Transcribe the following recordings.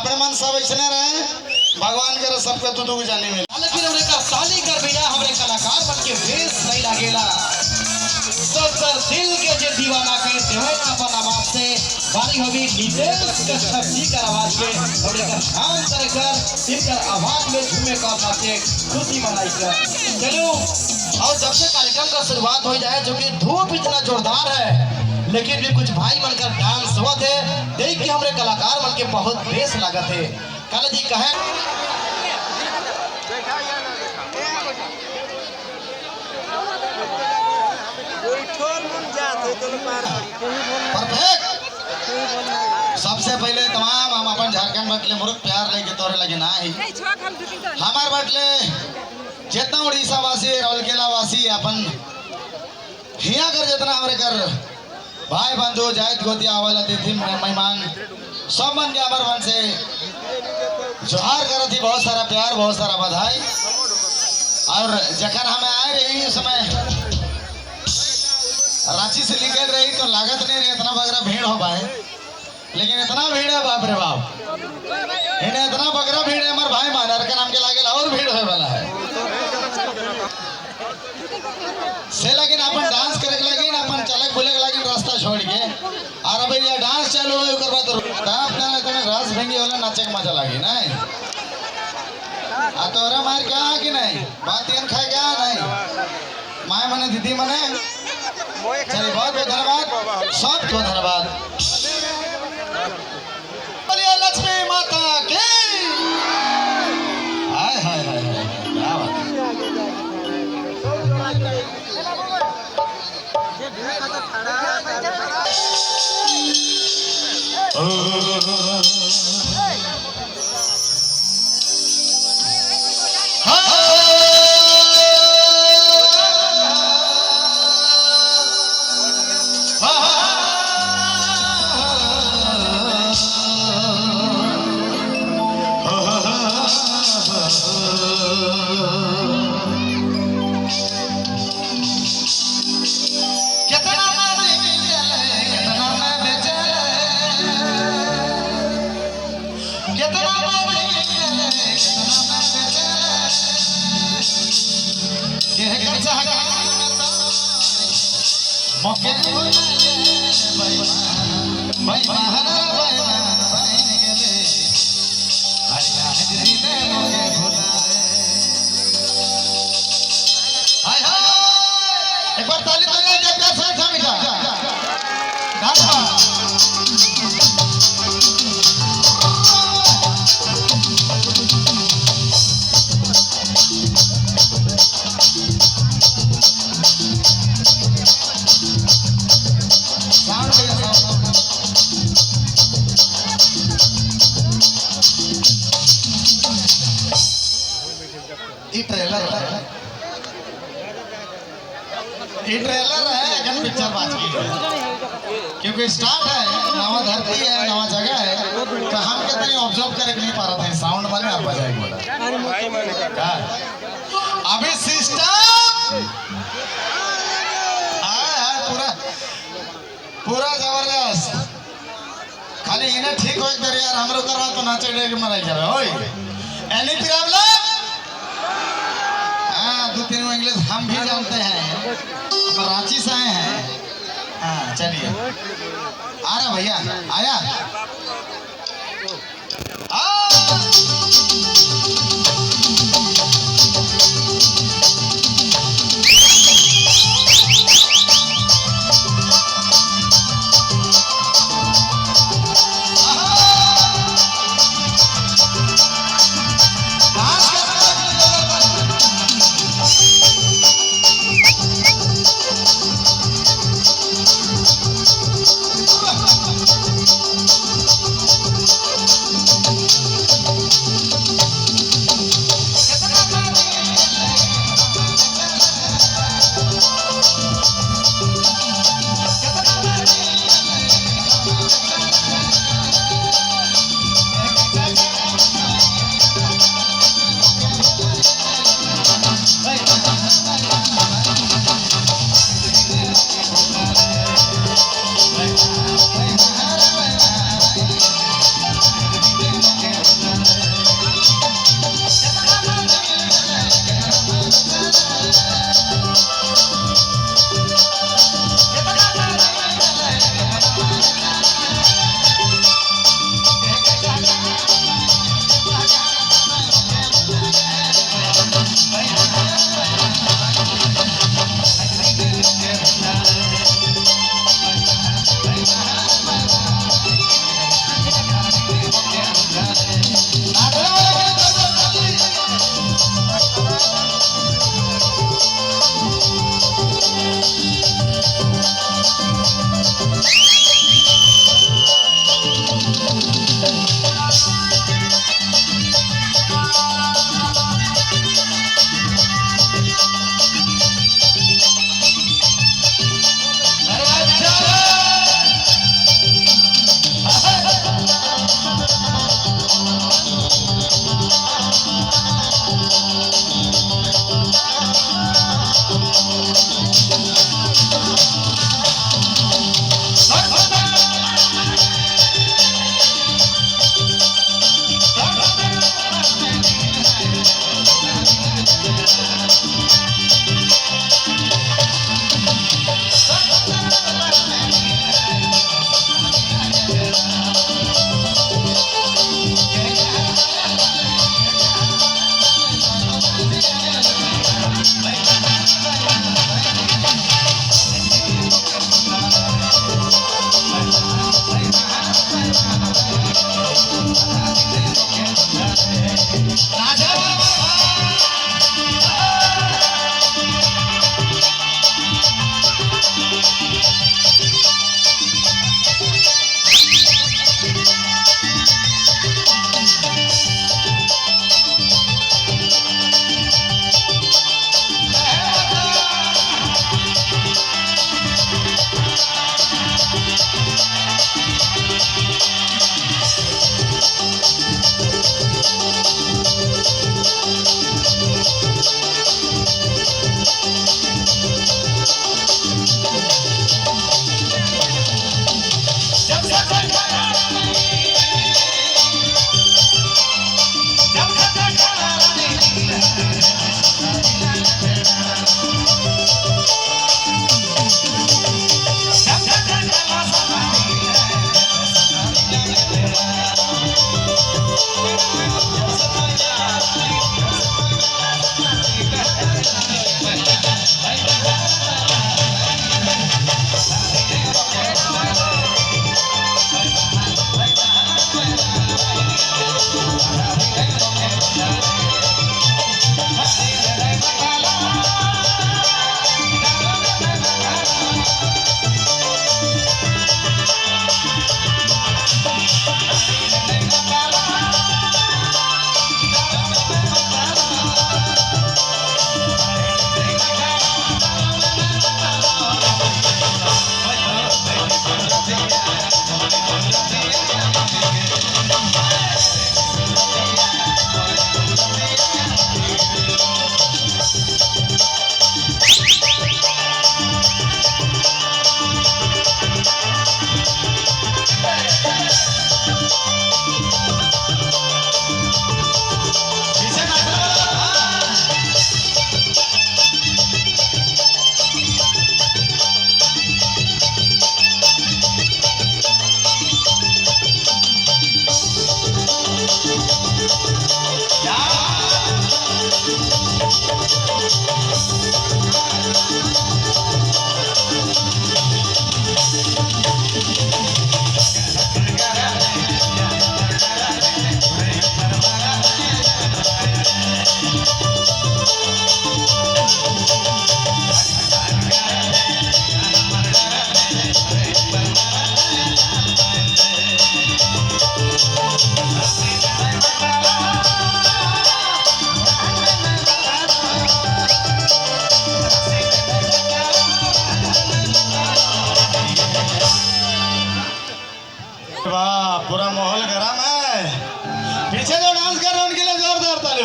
अपने मन सब ऐसे रहे भगवान करे सबके तू तू जाने मिले। लेकिन हमरे का साली कर बिना हमरे कलाकार बन के वेश नहीं लागेला। सब कर दिल के जे दीवाना कहे देवे ना अपन आवाज से बारी होगी नितेश के सब्जी का आवाज के हमरे का ध्यान करे कर इनकर आवाज में झूमे का नाचे खुशी मनाई कर चलो। और जब से कार्यक्रम का शुरुआत हो जाए जो कि धूप इतना जोरदार है लेकिन भी कुछ भाई बनकर डांस होत है देख के हमरे कलाकार बन के बहुत बेस लागत है। काला जी कहे सबसे पहले तमाम हम अपन झारखंड बटले मुर्ख प्यार लेके तोरे लगे ना ही हमार बटले जितना उड़ीसा वासी रौलकेला वासी अपन हिया कर जितना हमरे कर भाई बंधु जायत गोतिया वाला तिथि मेहमान सब मन के अमर मन से जोहार करत थी। बहुत सारा प्यार बहुत सारा बधाई। और जखन हमें आए रही उस समय रांची से निकल रही तो लागत नहीं रही इतना बगरा भीड़ हो पाए लेकिन इतना भीड़ है बाप रे बाप इन्हें इतना बगरा भीड़ है हमारे भाई मानर के नाम के लागे और भीड़ होए वाला है से लेकिन अपन डांस करे लगे अपन चलक बुले लगे रास्ता छोड़ के और अब ये डांस चालू हो ओकर बाद अपना तने रास भंगी वाला नाचे के मजा लागी नहीं आ तोरा मार क्या कि नहीं बात यन खाए क्या नहीं माय मने दीदी मने चलिए बहुत बहुत धन्यवाद सबको धन्यवाद। बोलिए लक्ष्मी माता की हाय हाय हाय क्या बात एक बार ताली बजाइए जब का साथ मीठा ट्रेलर है अगन पिक्चर बात की क्योंकि स्टार्ट है नवा धरती है नवा जगह है तो हम कितने ऑब्जर्व करे नहीं पा रहे थे साउंड माने आप बजाएंगे बोला अभी सिस्टम पूरा पूरा जबरदस्त खाली इन्हें ठीक हो इधर यार हमरो करवा तो नाचे डे के मराई जावे ओए एनी प्रॉब्लम दो तीन इंग्लिश हम भी जानते हैं रांची से आए हैं। हाँ चलिए आ रहा भैया आया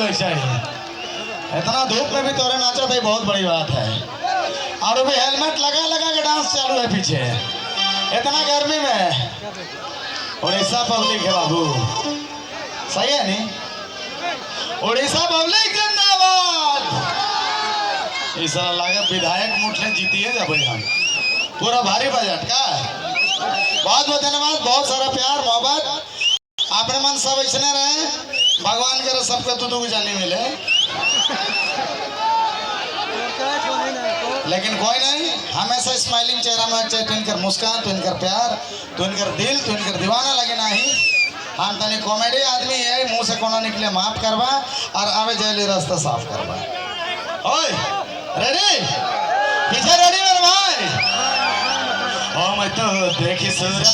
वैसा ही इतना धूप में भी तोरे नाचा तो बहुत बड़ी बात है। और वो भी हेलमेट लगा लगा के डांस चालू है पीछे इतना गर्मी में। उड़ीसा पब्लिक है बाबू, सही है नहीं? उड़ीसा पब्लिक जिंदाबाद। इस साल लागत विधायक मुठले जीती है जब हम पूरा भारी बजट का। बहुत बहुत धन्यवाद, बहुत सारा प्यार मोहब्बत अपने मन सब ऐसे रहे। भगवान करे सबके तू जाने मिले, लेकिन कोई नहीं, हमेशा स्माइलिंग चेहरा में चाहे तो इनकर मुस्कान, तो इनकर प्यार, तो इनकर दिल, तो इनकर दीवाना लगे नहीं। हम तनी कॉमेडी आदमी है, मुंह से कोना निकले माफ करवा और आवे जाए रास्ता साफ करवा। ओए रेडी, पीछे रेडी मेरे भाई। ओ मैं तो देखी सूरत